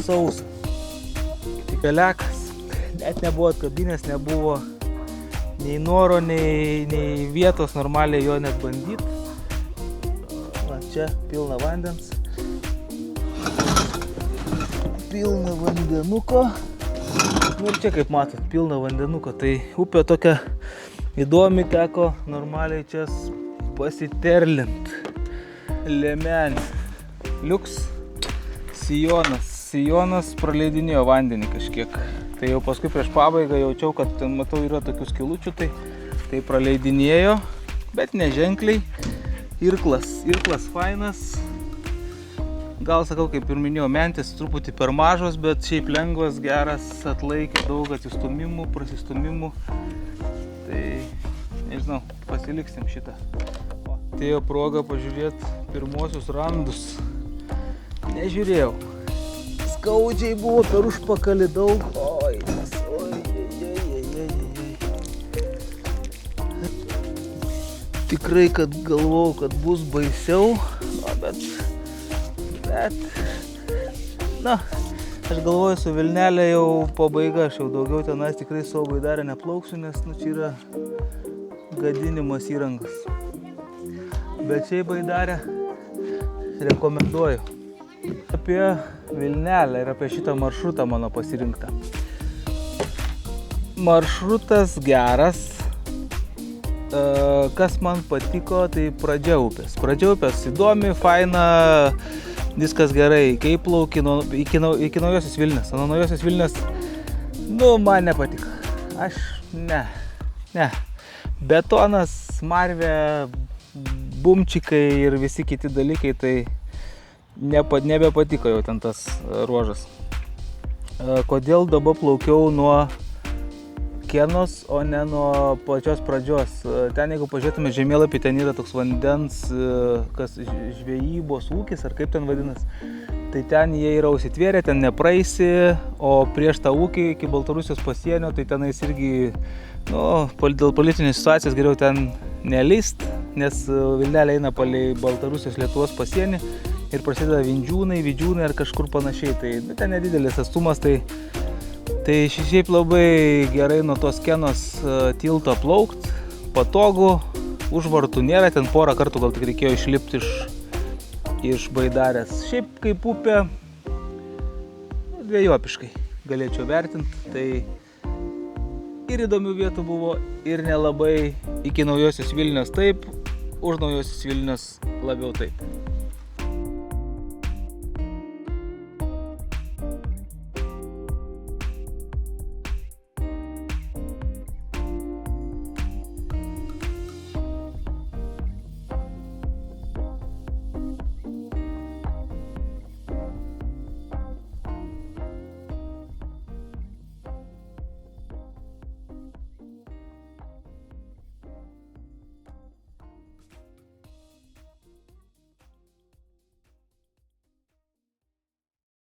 sausa. Tik pelekas, net nebuvo atkabinės, nebuvo nei noro, nei vietos normaliai jo net bandyti. Va, čia pilna vandens. Pilna vandenuko. Ir čia, kaip matot, pilna vandenuko. Tai upė tokia įdomi, teko normaliai čia pasiterlint. Liemenė. Liuks. Sijonas praleidinėjo vandenį kažkiek. Tai jau paskui prieš pabaigą jaučiau, kad ten, matau, yra tokių skilučių, tai praleidinėjo, bet neženkliai. Irklas fainas. Gal, sakau, kaip ir minėjau, mentis truputį per mažos, bet šiaip lengvas, geras, atlaikė daug atsistumimų, prasistumimų. Tai, nežinau, pasiliksim šitą. Atėjo proga pažiūrėti pirmosius randus. Nežiūrėjau. Skaudžiai buvo per užpakalį daug. Oi. Tikrai, kad galvojau, kad bus baisiau, bet na, aš galvoju, su Vilnelė jau pabaiga, aš jau daugiau tenais tikrai savo baidarę neplauksiu, nes nu, čia yra gadinimas įrangas. Bet šiai baidarę rekomenduoju. Apie Vilnelę ir apie šitą maršrutą mano pasirinktą. Maršrutas geras. Kas man patiko, tai pradžia upės. Pradžia upės įdomi, faina, viskas gerai. Kai plauki iki Naujosios Vilnios. Nuo Naujosios Vilnios, man nepatiko. Aš ne. Betonas, smarvė, bumčikai ir visi kiti dalykai, tai nebepatiko jau ten tas ruožas. Kodėl dabar plaukiau nuo Kenos, o ne nuo pačios pradžios. Ten, jeigu pažiūrėtume žemėlapį, ten yra toks vandens, žvejybos ūkis, ar kaip ten vadinas. Tai ten jie yra užsitvėrę, ten nepraeisi, o prieš tą ūkį iki Baltarusijos pasienio, tai tenais irgi, dėl politinės situacijos geriau ten nelįst, nes Vilnelė eina palei Baltarusijos Lietuvos pasienį ir prasideda Vidžiūnai ar kažkur panašiai. Tai ten nedidelis atstumas, tai šiaip labai gerai nuo tos Kenos tilto plaukt, patogu, užvartų nėra, ten porą kartų gal tik reikėjo išlipti iš Baidarės. Šiaip kaip upė, dvejopiškai galėčiau vertinti, tai ir įdomių vietų buvo, ir nelabai. Iki Naujosios Vilnios taip, už Naujosios Vilnios labiau taip.